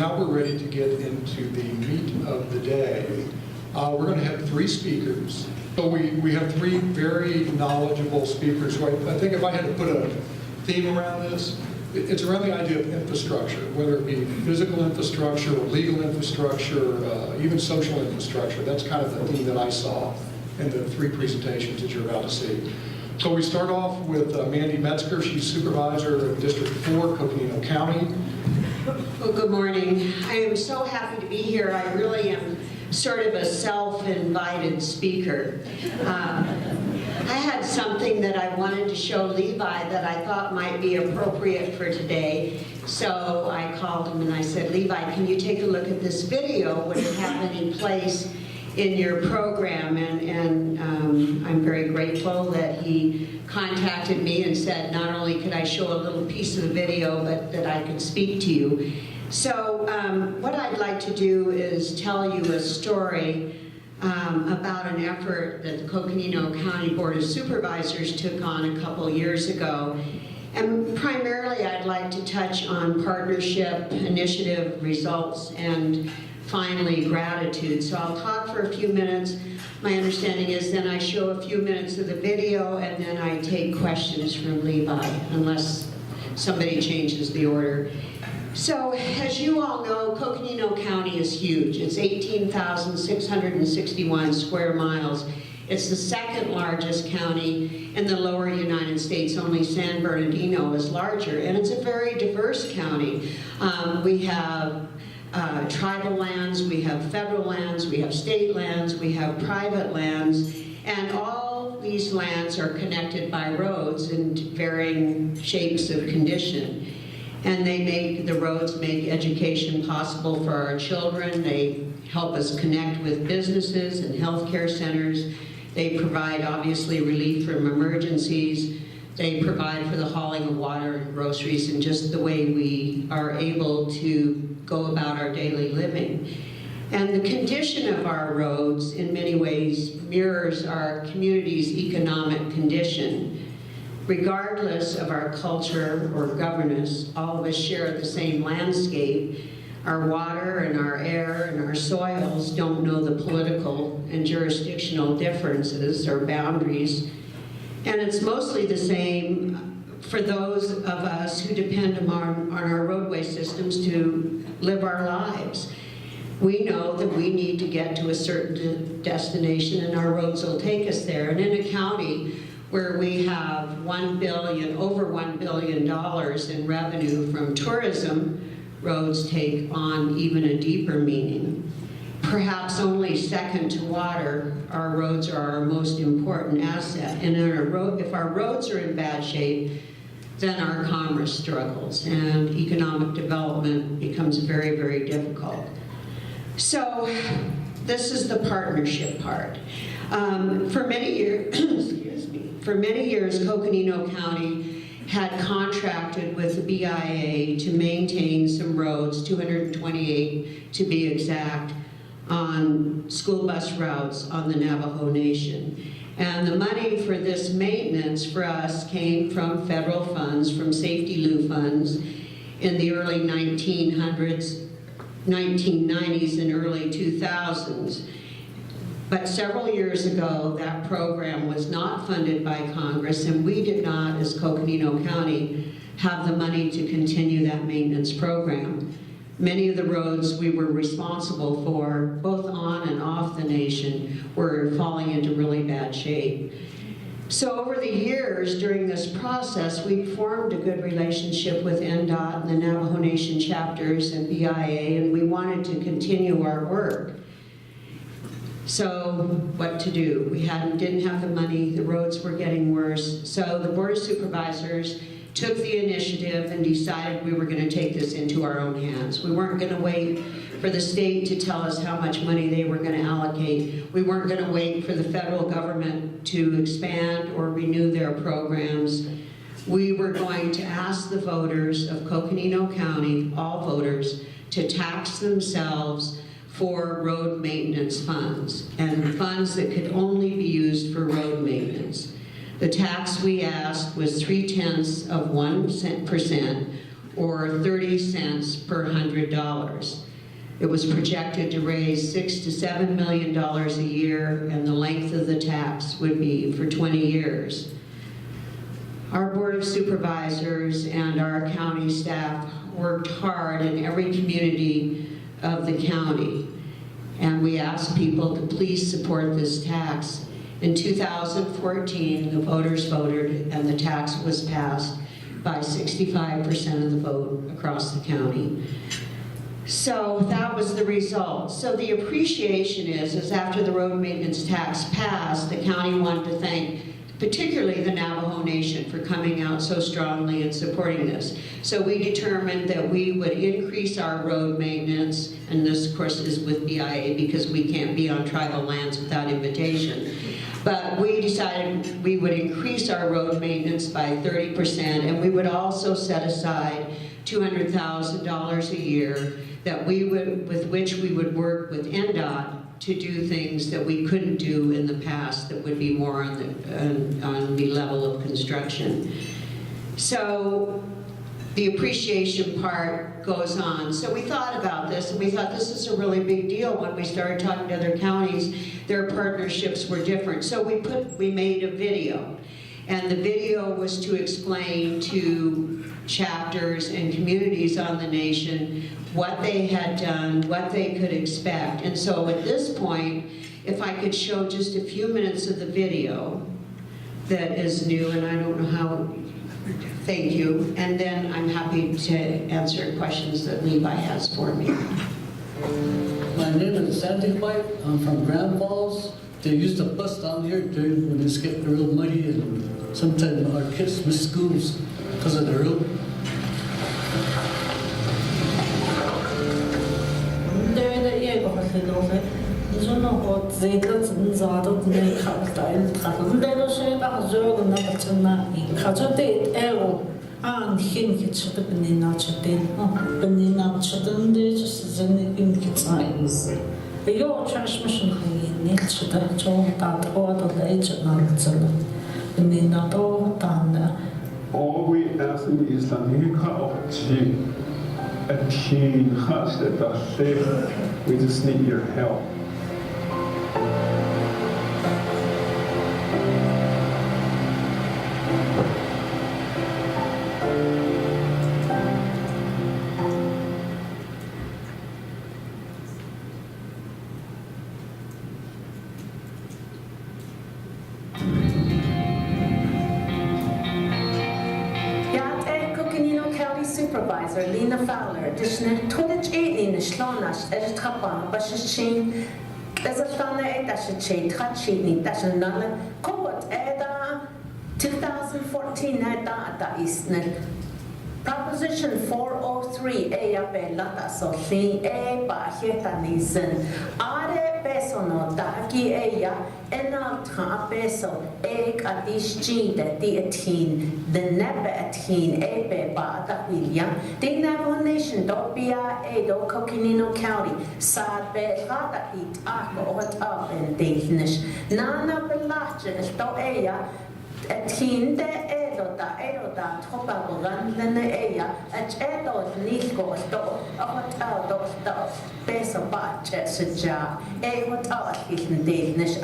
Now we're ready to get into the meat of the day. We're going to have three speakers. So we have three very knowledgeable speakers. So I think if I had to put a theme around this, it's around the idea of infrastructure, whether it be physical infrastructure or legal infrastructure, even social infrastructure. That's kind of the theme that I saw in the three presentations that you're about to see. So we start off with Mandy Metzger. She's Supervisor of District 4, Coconino County. Well, good morning. I am so happy to be here. I really am sort of a self-invited speaker. I had something that I wanted to show Levi that I thought might be appropriate for today. So I called him and I said, Levi, can you take a look at this video? Would it have any place in your program? And I'm very grateful that he contacted me and said not only could I show a little piece of the video, but that I could speak to you. So what I'd like to do is tell you a story about an effort that the Coconino County Board of Supervisors took on a couple years ago. And primarily I'd like to touch on partnership, initiative, results, and finally gratitude. So I'll talk for a few minutes. My understanding is then I show a few minutes of the video and then I take questions from Levi, unless somebody changes the order. So, as you all know, Coconino County is huge. It's 18,661 square miles. It's the second largest county in the lower United States. Only San Bernardino is larger, and it's a very diverse county. We have tribal lands, we have federal lands, we have state lands, we have private lands, and all these lands are connected by roads in varying shapes of condition. And the roads make education possible for our children. They help us connect with businesses and healthcare centers. They provide, obviously, relief from emergencies. They provide for the hauling of water and groceries and just the way we are able to go about our daily living. And the condition of our roads, in many ways, mirrors our community's economic condition. Regardless of our culture or governance, all of us share the same landscape. Our water and our air and our soils don't know the political and jurisdictional differences or boundaries. And it's mostly the same for those of us who depend on our roadway systems to live our lives. We know that we need to get to a certain destination and our roads will take us there. And in a county where we have over $1 billion in revenue from tourism, roads take on even a deeper meaning. Perhaps only second to water, our roads are our most important asset. And if our roads are in bad shape, then our commerce struggles and economic development becomes very, very difficult. So this is the partnership part. For many years, Coconino County had contracted with the BIA to maintain some roads, 228 to be exact, on school bus routes on the Navajo Nation. And the money for this maintenance for us came from federal funds, from safety lieu funds in the early 1990s and early 2000s. But several years ago, that program was not funded by Congress, and we did not, as Coconino County, have the money to continue that maintenance program. Many of the roads we were responsible for, both on and off the nation, were falling into really bad shape. So over the years, during this process, we formed a good relationship with NDOT and the Navajo Nation chapters and BIA, and we wanted to continue our work. So what to do? We didn't have the money, the roads were getting worse. So the Board of Supervisors took the initiative and decided we were going to take this into our own hands. We weren't going to wait for the state to tell us how much money they were going to allocate. We weren't going to wait for the federal government to expand or renew their programs. We were going to ask the voters of Coconino County, all voters, to tax themselves for road maintenance funds, and funds that could only be used for road maintenance. The tax we asked was 0.3%, or 30 cents per $100. It was projected to raise $6 to $7 million a year, and the length of the tax would be for 20 years. Our Board of Supervisors and our county staff worked hard in every community of the county, and we asked people to please support this tax. In 2014, the voters voted and the tax was passed by 65% of the vote across the county. So that was the result. So the appreciation is after the road maintenance tax passed, the county wanted to thank particularly the Navajo Nation for coming out so strongly and supporting this. So we determined that we would increase our road maintenance, and this of course is with BIA because we can't be on tribal lands without invitation. But we decided we would increase our road maintenance by 30%, and we would also set aside $200,000 a year that with which we would work with NDOT to do things that we couldn't do in the past that would be more on the level of construction. So the appreciation part goes on. So we thought about this, and we thought this is a really big deal. When we started talking to other counties, their partnerships were different. So we made a video, and the video was to explain to chapters and communities on the nation what they had done, what they could expect. And so at this point, if I could show just a few minutes of the video that is new, and I don't know how, thank you, and then I'm happy to answer questions that Levi has for me. My name is Sandy White. I'm from Grand Falls. They used to bus down here when it's getting real muddy, and sometimes our kids miss schools because of the road. All we ask is that you can a team has that safe. We just need your help. Coconino County Supervisor Lena Fowler, Dishna Tudich Aidin, Shlonash, Edgekapa, Bashichin, Ezafana Edashichi, Tachini, Dashanana, Kowat Eda, 2014 Eda Eastnet. Proposition 403 Eyabe Lata Sofi E Baheta Nizen Are Peso no Daki Eya Enalta Peso E Kadishji de Diatin the Nebe Atin Ebe Bada William the Navajo Nation Dobia Edo Coconino County Sad Be Rada It Ako Ot Up and Danish Nana Belachen Do Eya Atin de Eoda, Topagolan, then the Aya, at Edo, Nico, a hotel, Beso Batch, Saja, a hotel, Hidden Danish,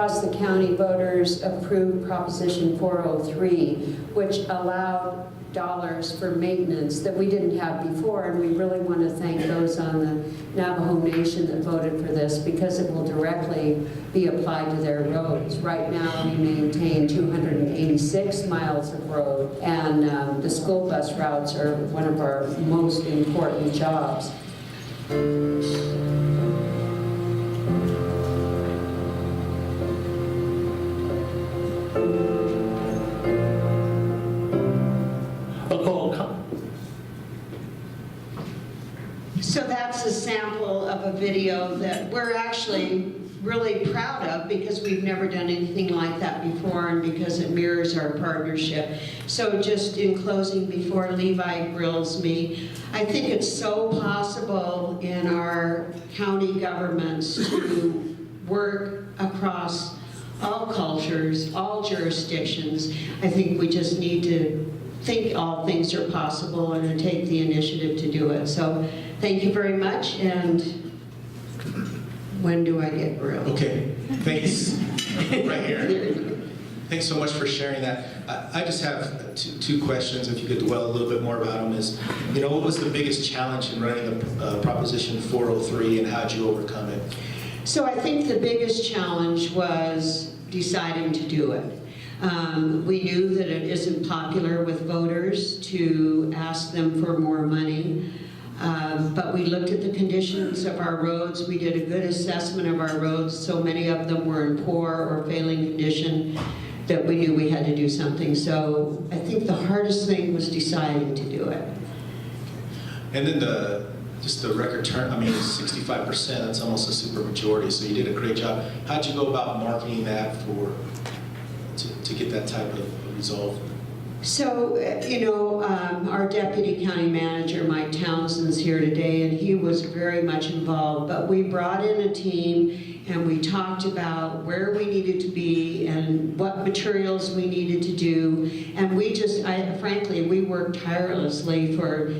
across the county, voters approved Proposition 403, which allowed dollars for maintenance that we didn't have before, and we really want to thank those on the Navajo Nation that voted for this because it will directly be applied to their roads. Right now, we maintain 286 miles of road, and the school bus routes are one of our most important jobs. So that's a sample of a video that we're actually really proud of because we've never done anything like that before and because it mirrors our partnership. So just in closing, before Levi grills me, I think it's so possible in our county governments to work across all cultures, all jurisdictions. I think we just need to think all things are possible and to take the initiative to do it. So thank you very much, and when do I get grilled? Okay, thanks. Right here. Thanks so much for sharing that. I just have two questions, if you could dwell a little bit more about them. Is, you know, what was the biggest challenge in running the Proposition 403, and how did you overcome it? So I think the biggest challenge was deciding to do it. We knew that it isn't popular with voters to ask them for more money. But we looked at the conditions of our roads. We did a good assessment of our roads. So many of them were in poor or failing condition that we knew we had to do something. So I think the hardest thing was deciding to do it. And then just the record turn, I mean, 65%, that's almost a super majority, so you did a great job. How'd you go about marketing that to get that type of result? So, you know, our deputy county manager, Mike Townsend's here today, and he was very much involved. But we brought in a team, and we talked about where we needed to be and what materials we needed to do. And we just, frankly, we worked tirelessly for,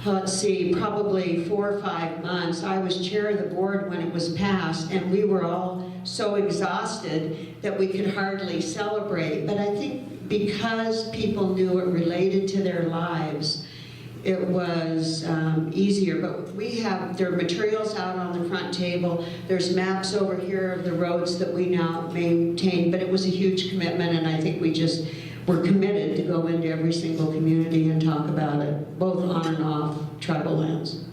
let's see, probably 4 or 5 months. I was chair of the board when it was passed, and we were all so exhausted that we could hardly celebrate. But I think because people knew it related to their lives, it was easier. But there are materials out on the front table. There's maps over here of the roads that we now maintain, but it was a huge commitment, and I think we just were committed to go into every single community and talk about it, both on and off tribal lands.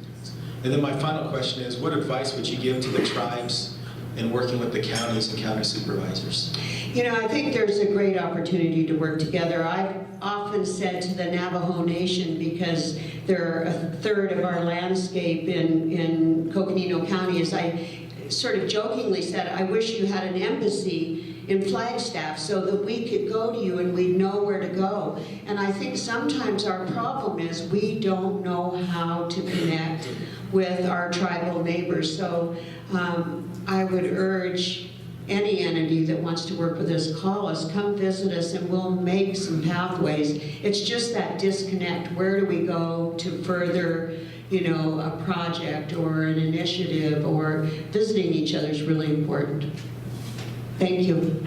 And then my final question is, what advice would you give to the tribes in working with the counties and county supervisors? You know, I think there's a great opportunity to work together. I've often said to the Navajo Nation, because they're a third of our landscape in Coconino County, as I sort of jokingly said, I wish you had an embassy in Flagstaff so that we could go to you and we'd know where to go. And I think sometimes our problem is we don't know how to connect with our tribal neighbors. So I would urge any entity that wants to work with us, call us, come visit us, and we'll make some pathways. It's just that disconnect. Where do we go to further, you know, a project or an initiative, or visiting each other is really important. Thank you.